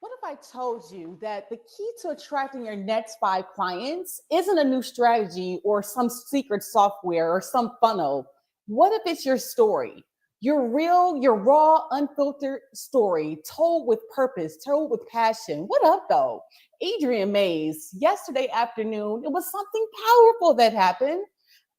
What if I told you that the key to attracting your next 5 clients isn't a new strategy or some secret software or some funnel? What if it's your story? Your real, your raw, unfiltered story told with purpose, told with passion. What up, though? Adriane Mays, yesterday afternoon, it was something powerful that happened.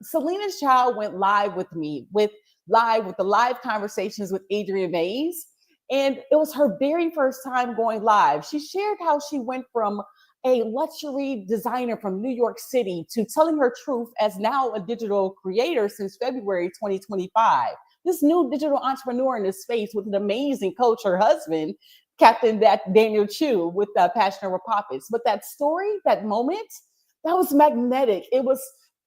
Celina Chou went live with me with the live conversations with Adriane Mays. And it was her very first time going live. She shared how she went from a luxury designer from New York City to telling her truth as now a digital creator since February 2025. This new digital entrepreneur in this space with an amazing coach, her husband, Captain Daniel Chu with Passion Over Profits. But that story, that moment, that was magnetic. It was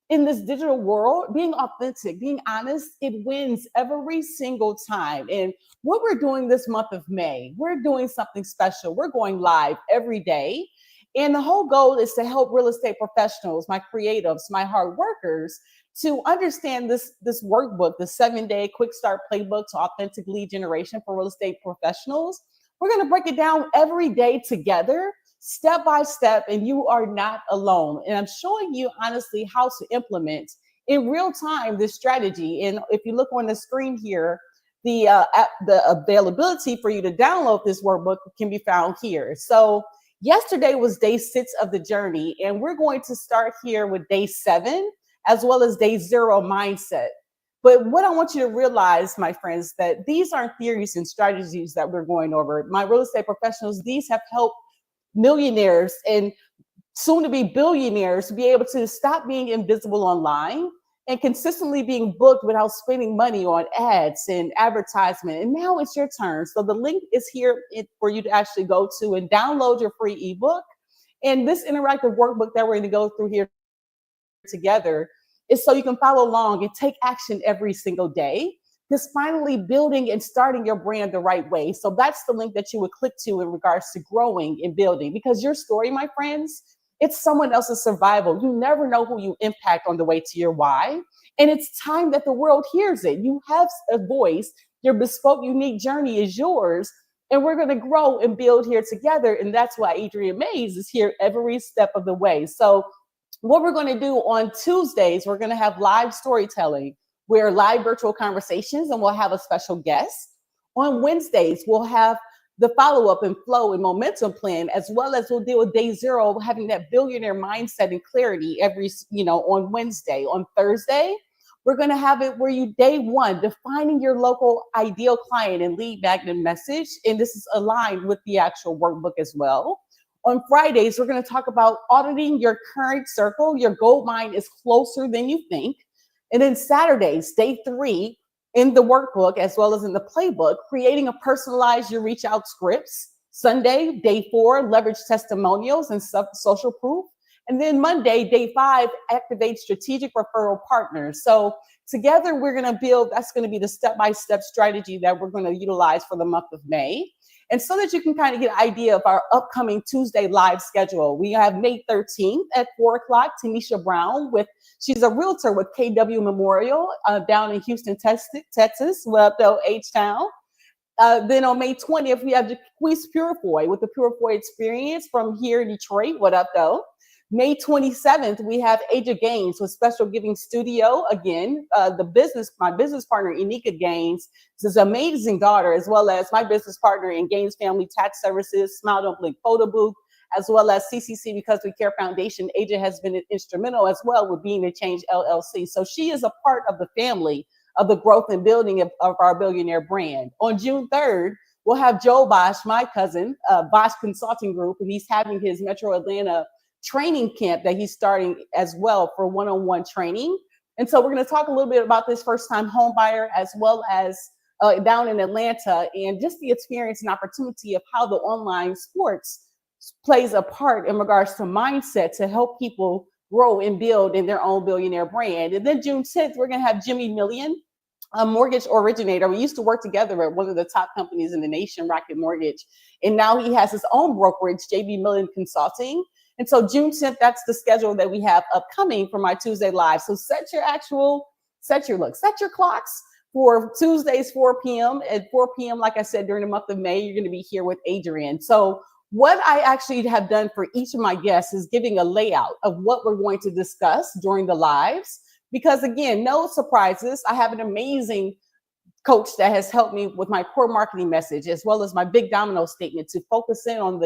in this digital world, being authentic, being honest, it wins every single time. And what we're doing this month of May, we're doing something special. We're going live every day. And the whole goal is to help real estate professionals, my creatives, my hard workers, to understand this workbook, the 7-day quick start playbook to authentic lead generation for real estate professionals. We're going to break it down every day together, step by step, and you are not alone. And I'm showing you honestly how to implement in real time this strategy. And if you look on the screen here, the availability for you to download this workbook can be found here. So yesterday was day 6 of the journey, and we're going to start here with day 7 as well as day 0 mindset. But what I want you to realize, my friends, that these aren't theories and strategies that we're going over. My real estate professionals, these have helped millionaires and soon to be billionaires to be able to stop being invisible online and consistently being booked without spending money on ads and advertisement. And now it's your turn. So the link is here for you to actually go to and download your free ebook. And this interactive workbook that we're going to go through here together is so you can follow along and take action every single day. Just finally building and starting your brand the right way. So that's the link that you would click to in regards to growing and building, because your story, my friends, it's someone else's survival. You never know who you impact on the way to your why. And it's time that the world hears it. You have a voice. Your bespoke, unique journey is yours. And we're going to grow and build here together. And that's why Adriane Mays is here every step of the way. So what we're going to do on Tuesdays, we're going to have live storytelling. We're live virtual conversations, and we'll have a special guest. On Wednesdays, we'll have the follow-up and flow and momentum plan, as well as we'll deal with day 0, having that billionaire mindset and clarity on Wednesday. On Thursday, we're going to have it where you day 1, defining your local ideal client and lead magnet message. And this is aligned with the actual workbook as well. On Fridays, we're going to talk about auditing your current circle. Your gold mine is closer than you think. And then Saturdays, day 3, in the workbook, as well as in the playbook, creating a personalized your reach out scripts. Sunday, day 4, leverage testimonials and social proof. And then Monday, day 5, activate strategic referral partners. So together we're going to build, that's going to be the step-by-step strategy that we're going to utilize for the month of May. And so that you can kind of get an idea of our upcoming Tuesday live schedule. We have May 13th at 4 o'clock, Tanisha Brown she's a realtor with KW Memorial down in Houston, Texas, well, though H-Town. Then on May 20th, we have Jaquise Purifoy with the Purifoy Experience from here in Detroit. What up, though? May 27th, we have Aja Gaines with Special Giving Studio. Again, my business partner, Enika Gaines, is an amazing daughter, as well as my business partner in Gaines Family Tax Services, Smile Don't Blink Photo Booth, as well as CCC Because We Care Foundation. Aja has been instrumental as well with Being the Change LLC. So she is a part of the family of the growth and building of our billionaire brand. On June 3rd, we'll have Joe Bosch, my cousin, Bosch Consulting Group, and he's having his Metro Atlanta training camp that he's starting as well for one-on-one training. And so we're going to talk a little bit about this first-time home buyer, as well as down in Atlanta, and just the experience and opportunity of how the online sports plays a part in regards to mindset to help people grow and build in their own billionaire brand. And then June 10th, we're going to have Jimmy Million, a mortgage originator. We used to work together at one of the top companies in the nation, Rocket Mortgage. And now he has his own brokerage, JB Million Consulting. And so June 10th, that's the schedule that we have upcoming for my Tuesday live. So set your clocks for Tuesdays, 4 p.m. At 4 p.m., like I said, during the month of May, you're going to be here with Adriane. So What I actually have done for each of my guests is giving a layout of what we're going to discuss during the lives. Because again, no surprises. I have an amazing coach that has helped me with my core marketing message, as well as my big domino statement, to focus in on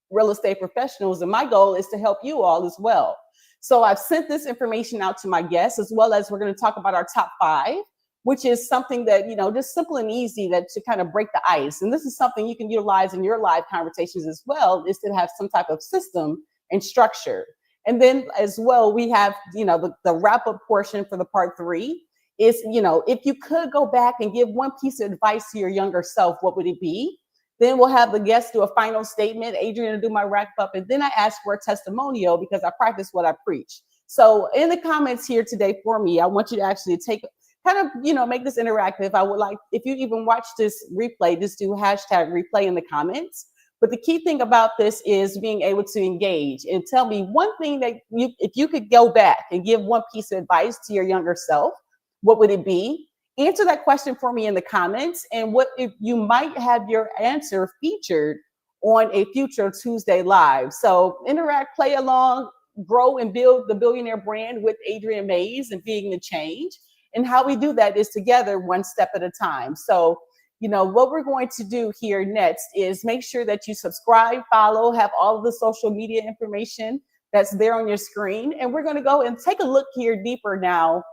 real estate professionals. And my goal is to help you all as well. So I've sent this information out to my guests, as well as we're going to talk about our top 5, which is something that, just simple and easy, that to kind of break the ice. And this is something you can utilize in your live conversations as well, is to have some type of system and structure. And then as well, we have, the wrap up portion for the part 3 is, if you could go back and give one piece of advice to your younger self, what would it be? Then we'll have the guests do a final statement. Adriane will do my wrap up. And then I ask for a testimonial, because I practice what I preach. So in the comments here today for me, I want you to actually take kind of, make this interactive. I would like, if you even watch this replay, just do hashtag replay in the comments. But the key thing about this is being able to engage and tell me one thing that if you could go back and give one piece of advice to your younger self, what would it be? Answer that question for me in the comments. And what if you might have your answer featured on a future Tuesday live? So interact, play along, grow and build the billionaire brand with Adriane Mays and Being the Change. And how we do that is together, one step at a time. So, what we're going to do here next is make sure that you subscribe, follow, have all of the social media information that's there on your screen. And we're going to go and take a look here deeper now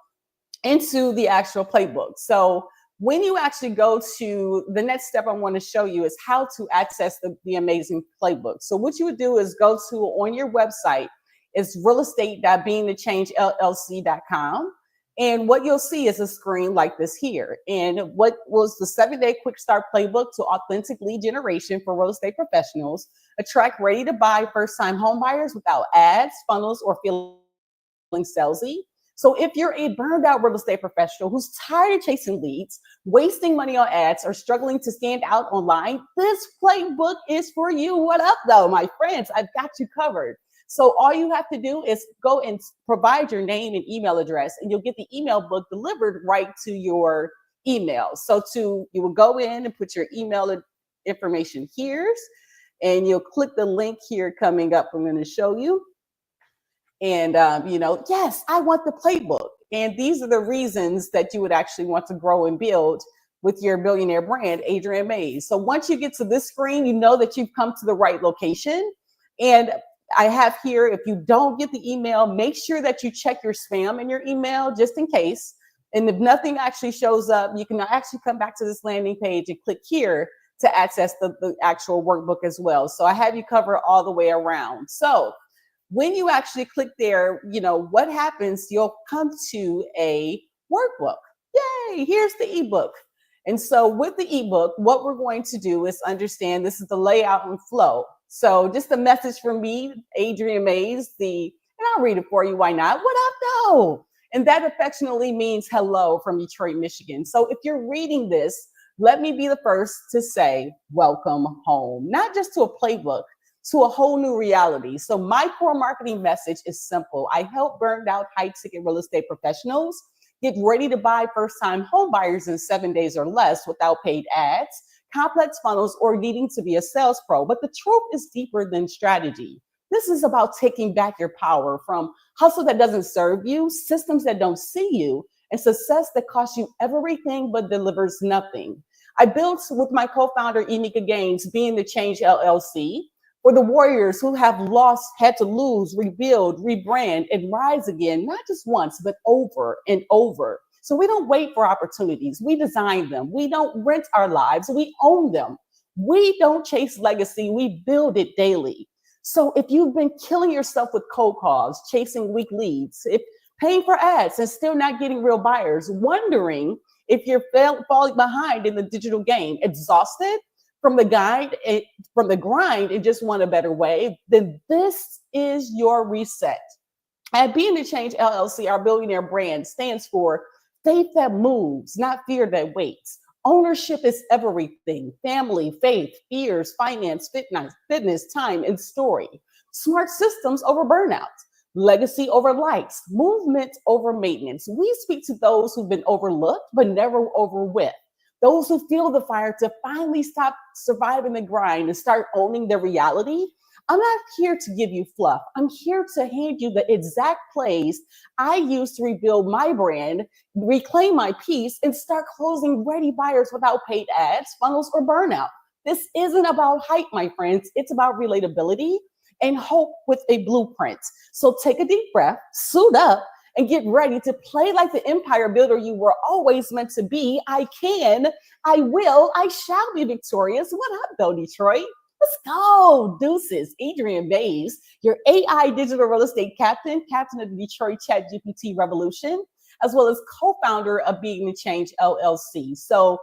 into the actual playbook. So when you actually go to the next step, I want to show you is how to access the amazing playbook. So what you would do is go to, on your website, is realestate.beingthechangellc.com. And what you'll see is a screen like this here. And what was the 7-day quick start playbook to authentic lead generation for real estate professionals, attract ready to buy first time home buyers without ads, funnels, or feeling salesy. So if you're a burned out real estate professional who's tired of chasing leads, wasting money on ads, or struggling to stand out online, this playbook is for you. What up though, my friends? I've got you covered. So all you have to do is go and provide your name and email address, and you'll get the email book delivered right to your email. So you will go in and put your email information here, and you'll click the link here coming up. I'm going to show you. And, yes, I want the playbook. And these are the reasons that you would actually want to grow and build with your billionaire brand, Adriane Mays. So once you get to this screen, you know that you've come to the right location. And I have here, if you don't get the email, make sure that you check your spam in your email just in case. And if nothing actually shows up, you can actually come back to this landing page and click here to access the actual workbook as well. So I have you covered all the way around. So when you actually click there, what happens, you'll come to a workbook. Yay, here's the ebook. And so with the ebook, what we're going to do is understand this is the layout and flow. So just a message from me, Adriane Mays, and I'll read it for you, why not? What up, though? And that affectionately means hello from Detroit, Michigan. So if you're reading this, let me be the first to say, welcome home, not just to a playbook, to a whole new reality. So my core marketing message is simple. I help burned out high-ticket real estate professionals get ready to buy first-time home buyers in 7 days or less without paid ads, complex funnels, or needing to be a sales pro. But the truth is deeper than strategy. This is about taking back your power from hustle that doesn't serve you, systems that don't see you, and success that costs you everything but delivers nothing. I built with my co-founder, Emeka Gaines, Being the Change LLC, for the warriors who have lost, had to lose, rebuild, rebrand, and rise again, not just once, but over and over. So we don't wait for opportunities. We design them. We don't rent our lives. We own them. We don't chase legacy. We build it daily. So if you've been killing yourself with cold calls, chasing weak leads, if paying for ads and still not getting real buyers, wondering if you're falling behind in the digital game, exhausted from the grind and just want a better way, then this is your reset. At Being the Change LLC, our billionaire brand stands for faith that moves, not fear that waits. Ownership is everything. Family, faith, fears, finance, fitness, time, and story. Smart systems over burnout. Legacy over likes. Movement over maintenance. We speak to those who've been overlooked, but never over with. those who feel the fire to finally stop surviving the grind and start owning their reality. I'm not here to give you fluff. I'm here to hand you the exact plays I use to rebuild my brand, reclaim my peace, and start closing ready buyers without paid ads, funnels, or burnout. This isn't about hype, my friends. It's about relatability and hope with a blueprint. So take a deep breath, suit up, and get ready to play like the empire builder you were always meant to be. I can, I will, I shall be victorious. What up, though, Detroit? Let's go. Deuces. Adriane Bays, your AI digital real estate captain of the Detroit Chat GPT revolution, as well as co-founder of Being the Change LLC. So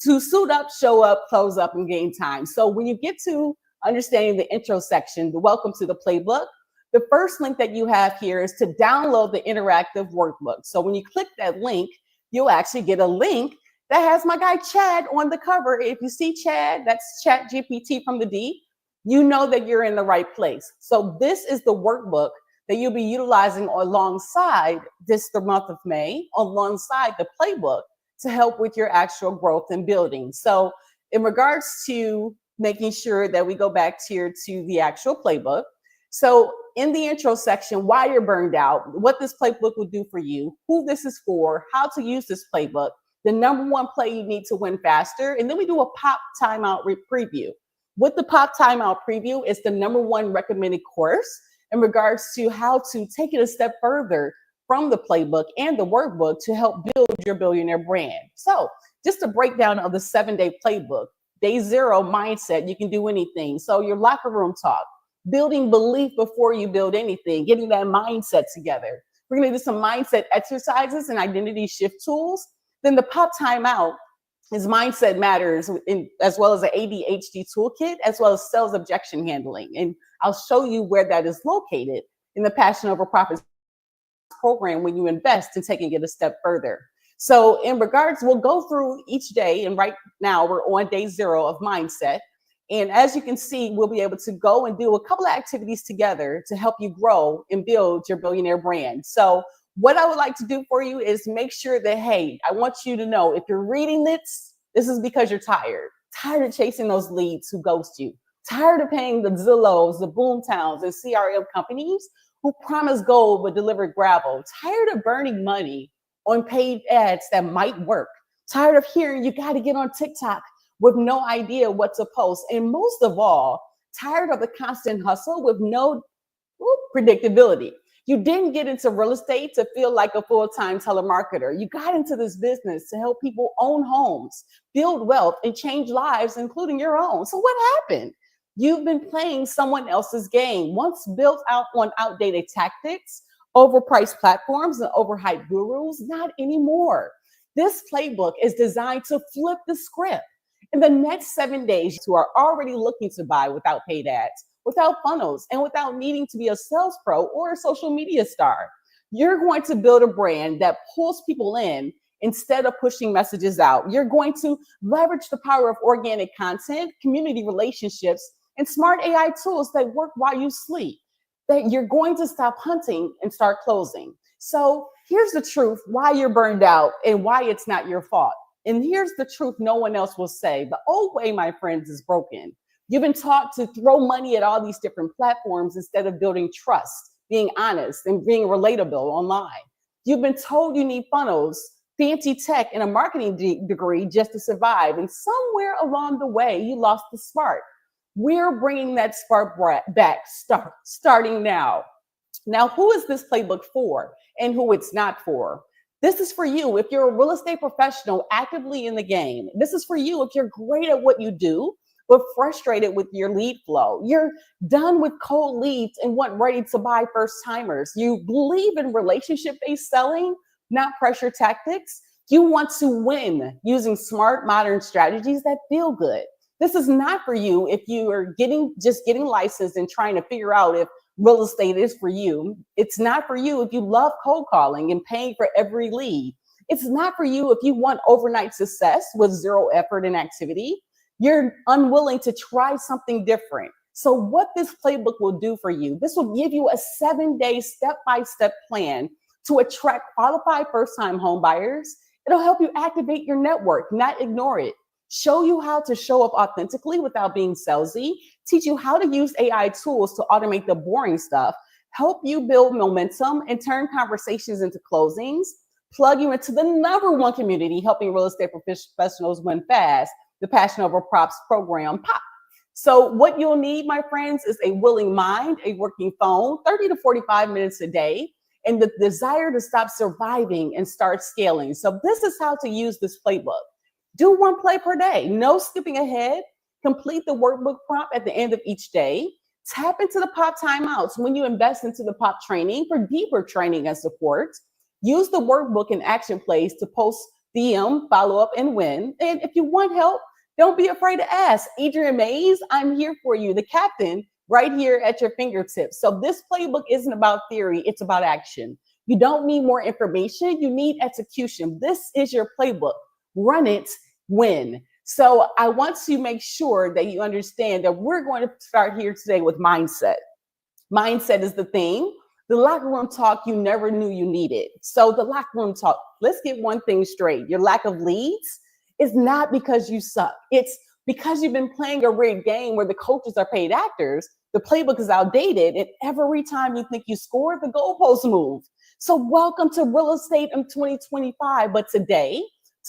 to suit up, show up, close up, and gain time. So when you get to understanding the intro section, the welcome to the playbook, the first link that you have here is to download the interactive workbook. So when you click that link, you'll actually get a link that has my guy Chad on the cover. If you see Chad, that's Chat GPT from the D, you know that you're in the right place. So this is the workbook that you'll be utilizing alongside the month of May, alongside the playbook to help with your actual growth and building. So in regards to making sure that we go back here to the actual playbook. So in the intro section, why you're burned out, what this playbook will do for you, who this is for, how to use this playbook, the number one play you need to win faster. And then we do a pop timeout preview. With the pop timeout preview, it's the number one recommended course in regards to how to take it a step further from the playbook and the workbook to help build your billionaire brand. So just a breakdown of the 7-day playbook. Day 0, mindset, you can do anything. So your locker room talk, building belief before you build anything, getting that mindset together. We're gonna do some mindset exercises and identity shift tools. Then the pop timeout is mindset matters, as well as an ADHD toolkit, as well as sales objection handling. And I'll show you where that is located in the Passion Over Profits program when you invest in taking it a step further. So in regards, we'll go through each day, and right now we're on day 0 of mindset. And as you can see, we'll be able to go and do a couple of activities together to help you grow and build your billionaire brand. So what I would like to do for you is make sure that, hey, I want you to know if you're reading this is because you're tired of chasing those leads who ghost you, tired of paying the Zillows, the Boomtowns, and CRM companies who promise gold but deliver gravel, tired of burning money on paid ads that might work, tired of hearing you got to get on TikTok with no idea what to post, and most of all, tired of the constant hustle with no predictability. You didn't get into real estate to feel like a full-time telemarketer. You got into this business to help people own homes, build wealth, and change lives, including your own. So what happened? You've been playing someone else's game, once built out on outdated tactics, overpriced platforms, and overhyped gurus. Not anymore. This playbook is designed to flip the script. In the next 7 days, you are already looking to buy without paid ads, without funnels, and without needing to be a sales pro or a social media star. You're going to build a brand that pulls people in instead of pushing messages out. You're going to leverage the power of organic content, community relationships, and smart AI tools that work while you sleep. That you're going to stop hunting and start closing. So here's the truth, why you're burned out and why it's not your fault. And here's the truth no one else will say. The old way, my friends, is broken. You've been taught to throw money at all these different platforms instead of building trust, being honest, and being relatable online. You've been told you need funnels, fancy tech, and a marketing degree just to survive. And somewhere along the way, you lost the spark. We're bringing that spark back, starting now. Now, who is this playbook for and who it's not for? This is for you if you're a real estate professional actively in the game. This is for you if you're great at what you do, but frustrated with your lead flow. You're done with cold leads and want ready to buy first timers. You believe in relationship-based selling, not pressure tactics. You want to win using smart, modern strategies that feel good. This is not for you if you are just getting licensed and trying to figure out if real estate is for you. It's not for you if you love cold calling and paying for every lead. It's not for you if you want overnight success with zero effort and activity. You're unwilling to try something different. So what this playbook will do for you, this will give you a 7-day step-by-step plan to attract qualified first-time home buyers. It'll help you activate your network, not ignore it. Show you how to show up authentically without being salesy, teach you how to use AI tools to automate the boring stuff, help you build momentum and turn conversations into closings, plug you into the #1 community helping real estate professionals win fast, the Passion Over Props program, POP. So what you'll need, my friends, is a willing mind, a working phone, 30 to 45 minutes a day, and the desire to stop surviving and start scaling. So this is how to use this playbook. Do 1 play per day, no skipping ahead. Complete the workbook prompt at the end of each day. Tap into the POP timeouts when you invest into the POP training for deeper training and support. Use the workbook and action plays to post, DM, follow up, and win. And if you want help, don't be afraid to ask. Adriane Mays, I'm here for you, the captain, right here at your fingertips. So this playbook isn't about theory, it's about action. You don't need more information, you need execution. This is your playbook. Run it, win. So I want to make sure that you understand that we're going to start here today with mindset. Mindset is the theme. The locker room talk you never knew you needed. So the locker room talk, let's get one thing straight. Your lack of leads is not because you suck. It's because you've been playing a rigged game where the coaches are paid actors, the playbook is outdated, and every time you think you scored, the goalposts move. So welcome to real estate in 2025. But today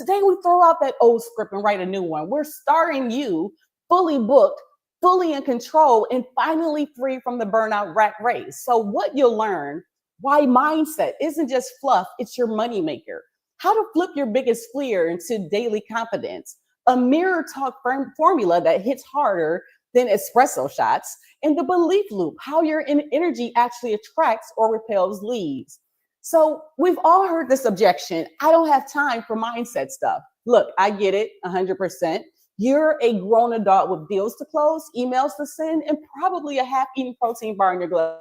we throw out that old script and write a new one. We're starting you fully booked, fully in control, and finally free from the burnout rat race. So what you'll learn, why mindset isn't just fluff, it's your moneymaker. How to flip your biggest fear into daily confidence. A mirror talk formula that hits harder than espresso shots. And the belief loop, how your energy actually attracts or repels leads. So we've all heard this objection. I don't have time for mindset stuff. Look, I get it 100%. You're a grown adult with deals to close, emails to send, and probably a half-eaten protein bar in your glove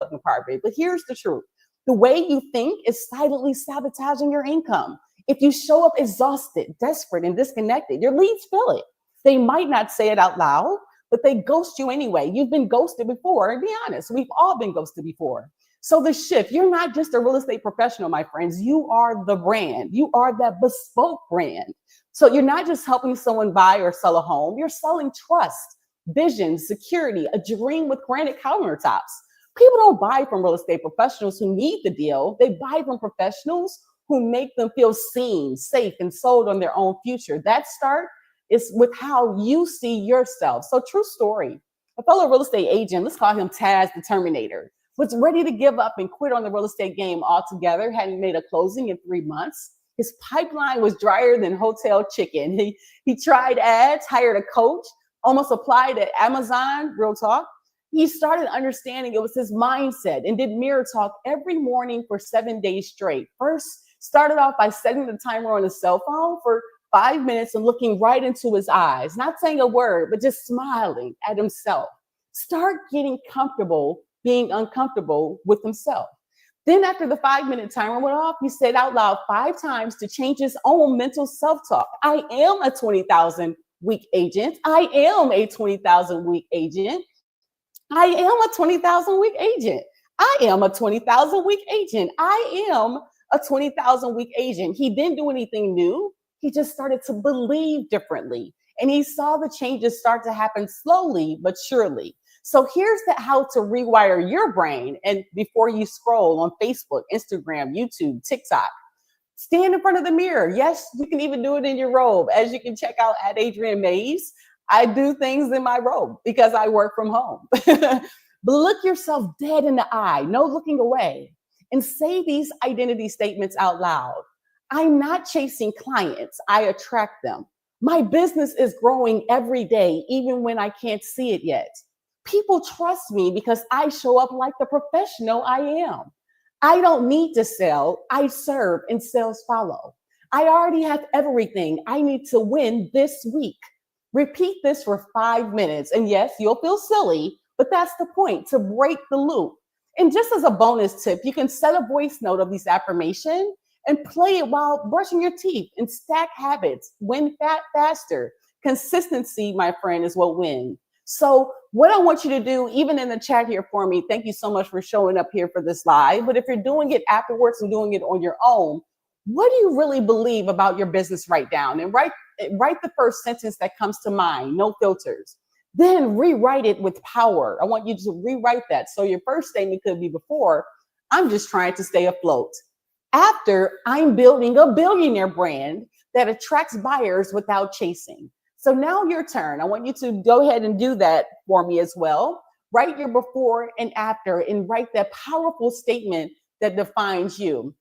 compartment. But here's the truth. The way you think is silently sabotaging your income. If you show up exhausted, desperate, and disconnected, your leads feel it. They might not say it out loud, but they ghost you anyway. You've been ghosted before, and be honest, we've all been ghosted before. So the shift, you're not just a real estate professional, my friends. You are the brand. You are that bespoke brand. So you're not just helping someone buy or sell a home. You're selling trust, vision, security, a dream with granite countertops. People don't buy from real estate professionals who need the deal. They buy from professionals who make them feel seen, safe, and sold on their own future. That start is with how you see yourself. So true story. A fellow real estate agent, let's call him Taz the Terminator, was ready to give up and quit on the real estate game altogether, hadn't made a closing in 3 months. His pipeline was drier than hotel chicken. He tried ads, hired a coach, almost applied at Amazon, real talk. He started understanding it was his mindset and did mirror talk every morning for 7 days straight. First, started off by setting the timer on his cell phone for 5 minutes and looking right into his eyes, not saying a word, but just smiling at himself. Start getting comfortable being uncomfortable with himself. Then after the 5-minute timer went off, he said out loud 5 times to change his own mental self-talk. I am a 20,000 week agent. I am a 20,000 week agent. I am a 20,000 week agent. I am a 20,000 week agent. I am a 20,000 week agent. He didn't do anything new. He just started to believe differently. And he saw the changes start to happen slowly, but surely. So here's how to rewire your brain. And before you scroll on Facebook, Instagram, YouTube, TikTok, stand in front of the mirror. Yes, you can even do it in your robe. As you can check out at Adriane Mays, I do things in my robe because I work from home. But look yourself dead in the eye, no looking away, and say these identity statements out loud. I'm not chasing clients, I attract them. My business is growing every day, even when I can't see it yet. People trust me because I show up like the professional I am. I don't need to sell, I serve and sales follow. I already have everything I need to win this week. Repeat this for 5 minutes. And yes, you'll feel silly, but that's the point, to break the loop. And just as a bonus tip, you can set a voice note of these affirmations and play it while brushing your teeth and stack habits. Win faster. Consistency, my friend, is what wins. So what I want you to do, even in the chat here for me, thank you so much for showing up here for this live. But if you're doing it afterwards and doing it on your own, what do you really believe about your business right down? And write the first sentence that comes to mind, no filters. Then rewrite it with power. I want you to rewrite that. So your first statement could be before, I'm just trying to stay afloat. After, I'm building a billionaire brand that attracts buyers without chasing. So now your turn. I want you to go ahead and do that for me as well. Write your before and after and write that powerful statement that defines you.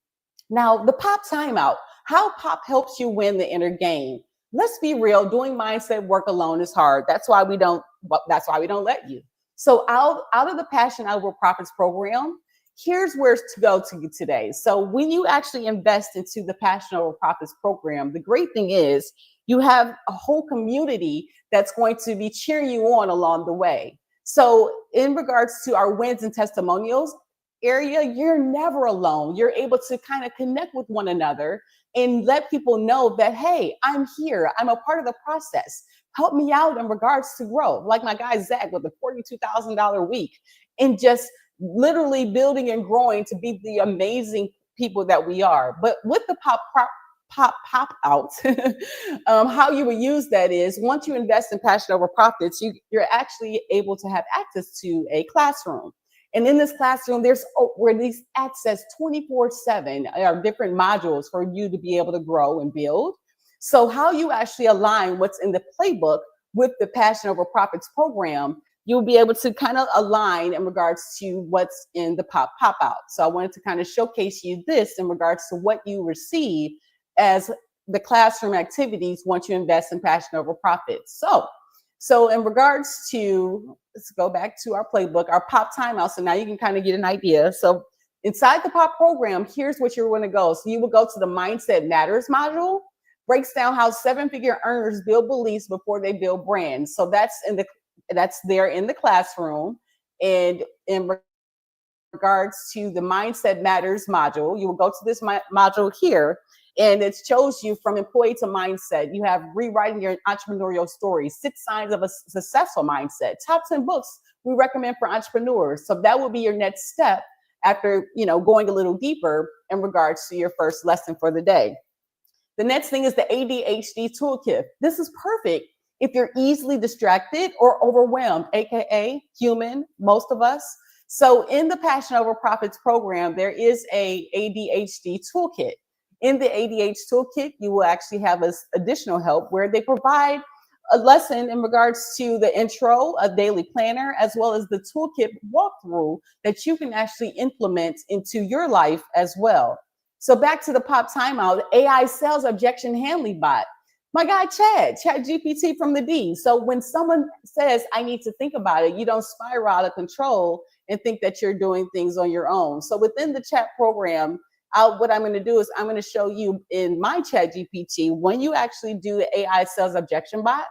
Now, the pop timeout, how pop helps you win the inner game. Let's be real, doing mindset work alone is hard. That's why we don't let you. So out of the Passion Over Profits program, here's where to go to today. So when you actually invest into the Passion Over Profits program, the great thing is you have a whole community that's going to be cheering you on along the way. So in regards to our wins and testimonials area, you're never alone. You're able to kind of connect with one another and let people know that, hey, I'm here. I'm a part of the process. Help me out in regards to growth. Like my guy, Zach, with a $42,000 week and just literally building and growing to be the amazing people that we are. But with the pop out, how you will use that is once you invest in Passion Over Profits, you're actually able to have access to a classroom. And in this classroom, there's where these access 24/7 different modules for you to be able to grow and build. So how you actually align what's in the playbook with the Passion Over Profits program, you'll be able to kind of align in regards to what's in the pop out. So I wanted to kind of showcase you this in regards to what you receive as the classroom activities once you invest in Passion Over Profits. So in regards to, let's go back to our playbook, our pop timeout. So now you can kind of get an idea. So inside the pop program, here's what you're going to go. So you will go to the Mindset Matters module, breaks down how 7-figure earners build beliefs before they build brands. So that's there in the classroom. And in regards to the Mindset Matters module, you will go to this module here. And it shows you from employee to mindset. You have rewriting your entrepreneurial story, 6 signs of a successful mindset, top 10 books we recommend for entrepreneurs. So that will be your next step after, going a little deeper in regards to your first lesson for the day. The next thing is the ADHD Toolkit. This is perfect if you're easily distracted or overwhelmed, AKA human, most of us. So in the Passion Over Profits program, there is a ADHD Toolkit. In the ADHD Toolkit, you will actually have additional help where they provide a lesson in regards to the intro, a daily planner, as well as the toolkit walkthrough that you can actually implement into your life as well. So back to the pop timeout, AI sales objection handling bot. My guy, Chat GPT from the D. So when someone says, I need to think about it, you don't spiral out of control and think that you're doing things on your own. So within the chat program, what I'm going to do is I'm going to show you in my Chat GPT, when you actually do the AI sales objection bot,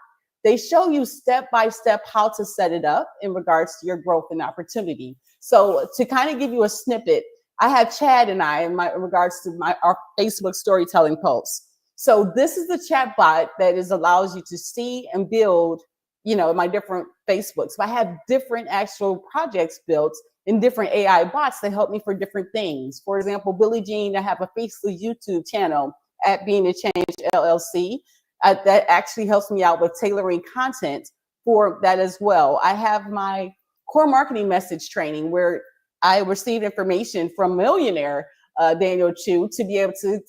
they show you step by step how to set it up in regards to your growth and opportunity. So to kind of give you a snippet, I have Chad and I in regards to our Facebook storytelling posts. So this is the chat bot that allows you to see and build, my different Facebooks. So I have different actual projects built in different AI bots that help me for different things. For example, Billie Jean, I have a Faceless YouTube channel at Being a Change LLC that actually helps me out with tailoring content for that as well. I have my core marketing message training where I received information from millionaire Daniel Chu to be able to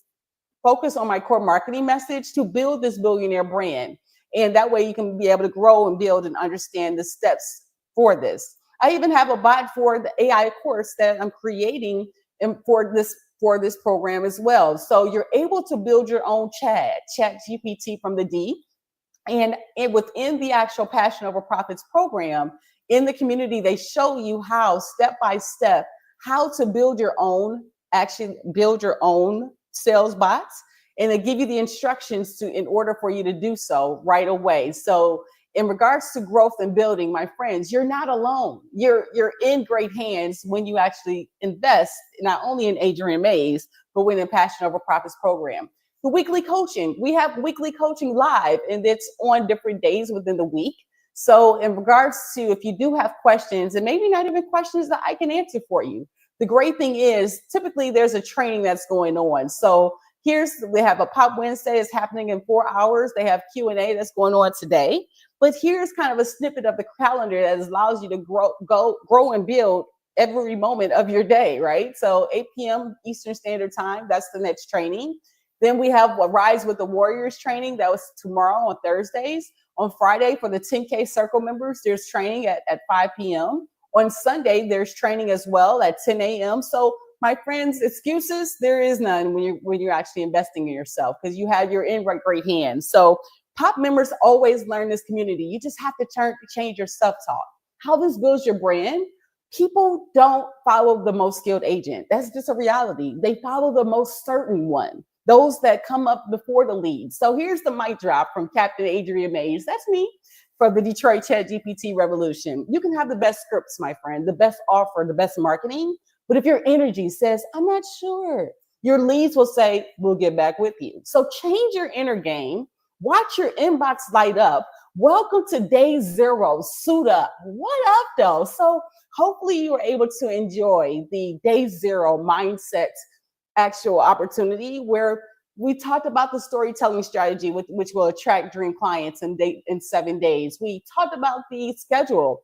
focus on my core marketing message to build this billionaire brand. And that way you can be able to grow and build and understand the steps for this. I even have a bot for the AI course that I'm creating for this program as well. So you're able to build your own chat GPT from the D. And within the actual Passion Over Profits program, in the community, they show you how step by step, how to build your own sales bots. And they give you the instructions in order for you to do so right away. So in regards to growth and building, my friends, you're not alone. You're in great hands when you actually invest not only in Adriane Mays, but within the Passion Over Profits program. The weekly coaching, we have weekly coaching live, and it's on different days within the week. So in regards to if you do have questions, and maybe not even questions that I can answer for you, the great thing is typically there's a training that's going on. So We have a Pop Wednesday is happening in 4 hours. They have Q&A that's going on today. But here's kind of a snippet of the calendar that allows you to grow and build every moment of your day, right? So 8 p.m. Eastern Standard Time, that's the next training. Then we have a Rise with the Warriors training. That was tomorrow on Thursdays. On Friday, for the 10K Circle members, there's training at 5 p.m. On Sunday, there's training as well at 10 a.m. So my friends, excuses, there is none when you're actually investing in yourself, because you have your in great hands. So Pop members always learn this community. You just have to change your self-talk. How this builds your brand. People don't follow the most skilled agent. That's just a reality. They follow the most certain one, those that come up before the lead. So here's the mic drop from Captain Adriane Mays. That's me, for the Detroit ChatGPT revolution. You can have the best scripts, my friend, the best offer, the best marketing. But if your energy says, I'm not sure, your leads will say, we'll get back with you. So change your inner game. Watch your inbox light up. Welcome to day 0. Suit up. What up, though? So hopefully you were able to enjoy the day 0 mindset actual opportunity, where we talked about the storytelling strategy, which will attract dream clients in 7 days. We talked about the schedule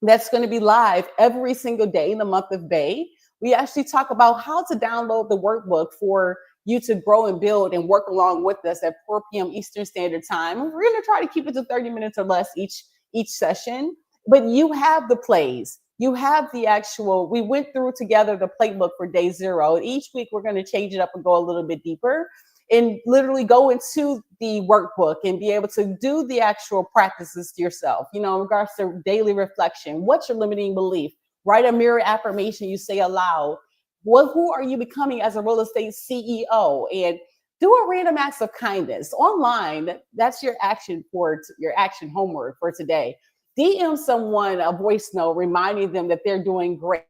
that's going to be live every single day in the month of May. We actually talk about how to download the workbook for you to grow and build and work along with us at 4 p.m. Eastern Standard Time. We're going to try to keep it to 30 minutes or less each session. But you have the plays. You have the actual, we went through together the playbook for day 0. Each week, we're going to change it up and go a little bit deeper and literally go into the workbook and be able to do the actual practices yourself, in regards to daily reflection. What's your limiting belief? Write a mirror affirmation you say aloud. Who are you becoming as a real estate CEO? And do a random acts of kindness online. That's your action homework for today. DM someone a voice note reminding them that they're doing great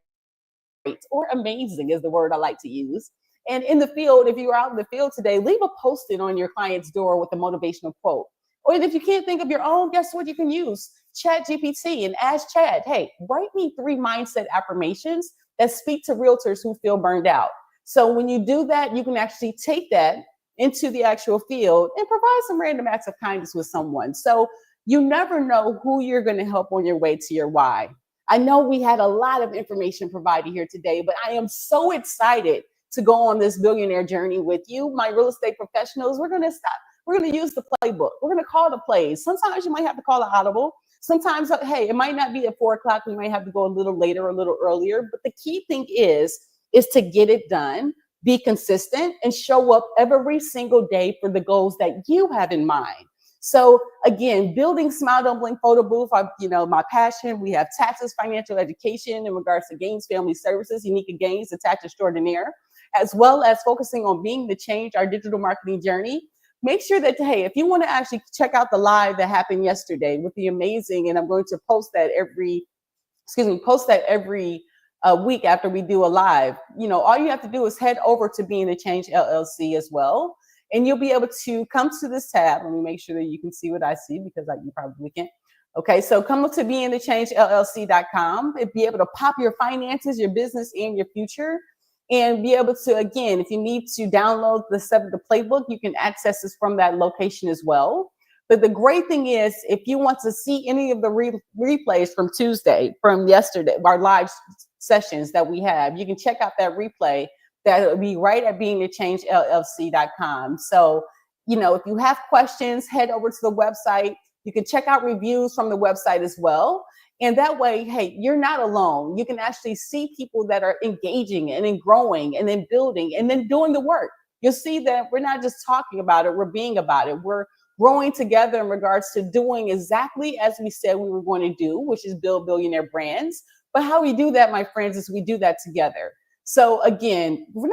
or amazing is the word I like to use. And in the field, if you're out in the field today, leave a post-it on your client's door with a motivational quote. Or if you can't think of your own, guess what you can use? ChatGPT and ask Chat, hey, write me 3 mindset affirmations that speak to realtors who feel burned out. So when you do that, you can actually take that into the actual field and provide some random acts of kindness with someone. So you never know who you're going to help on your way to your why. I know we had a lot of information provided here today, but I am so excited to go on this billionaire journey with you, my real estate professionals. We're going to use the playbook. We're going to call the plays. Sometimes you might have to call an audible. Sometimes, hey, it might not be at 4 o'clock. We might have to go a little later, a little earlier. But the key thing is to get it done, be consistent, and show up every single day for the goals that you have in mind. So again, building Smile Don't Blink photo booth, my passion. We have taxes, financial education in regards to Gaines Family Services, Unique Gaines, the tax extraordinaire, as well as focusing on being the change, our digital marketing journey. Make sure that, hey, if you want to actually check out the live that happened yesterday with the amazing, and I'm going to post that every week after we do a live, all you have to do is head over to Being the Change LLC as well. And you'll be able to come to this tab. Let me make sure that you can see what I see, because you probably can't. Okay, so come up to beingthechangellc.com and be able to pop your finances, your business, and your future. And be able to, again, if you need to download the playbook, you can access this from that location as well. But the great thing is, if you want to see any of the replays from yesterday, our live sessions that we have, you can check out that replay. That will be right at beingthechangellc.com. So, if you have questions, head over to the website. You can check out reviews from the website as well. And that way, hey, you're not alone. You can actually see people that are engaging and then growing and then building and then doing the work. You'll see that we're not just talking about it, we're being about it. We're growing together in regards to doing exactly as we said we were going to do, which is build billionaire brands. But how we do that, my friends, is we do that together. So again, we're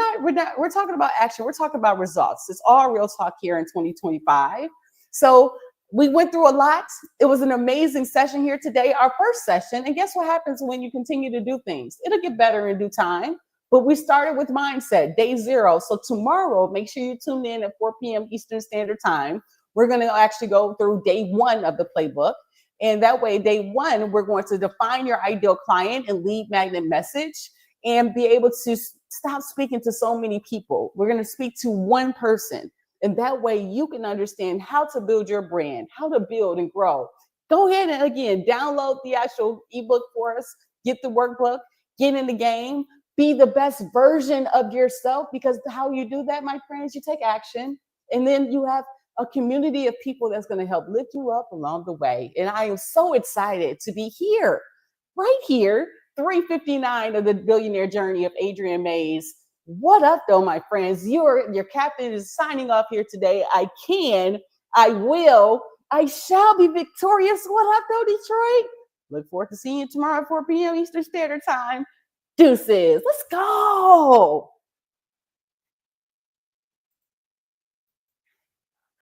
talking about action. We're talking about results. It's all real talk here in 2025. So we went through a lot. It was an amazing session here today, our first session. And guess what happens when you continue to do things? It'll get better in due time. But we started with mindset, day 0. So tomorrow, make sure you tune in at 4 p.m. Eastern Standard Time. We're going to actually go through day 1 of the playbook. And that way, day 1, we're going to define your ideal client and lead magnet message, and be able to stop speaking to so many people. We're going to speak to one person. And that way you can understand how to build your brand, how to build and grow. Go ahead and again, download the actual ebook for us, get the workbook, get in the game, be the best version of yourself, because how you do that, my friends, you take action, and then you have a community of people that's going to help lift you up along the way. And I am so excited to be here, right here, 359 of the billionaire journey of Adriane Mays. What up, though, my friends? Your captain is signing off here today. I can, I will, I shall be victorious. What up, though, Detroit? Look forward to seeing you tomorrow at 4 p.m. Eastern Standard Time. Deuces. Let's go.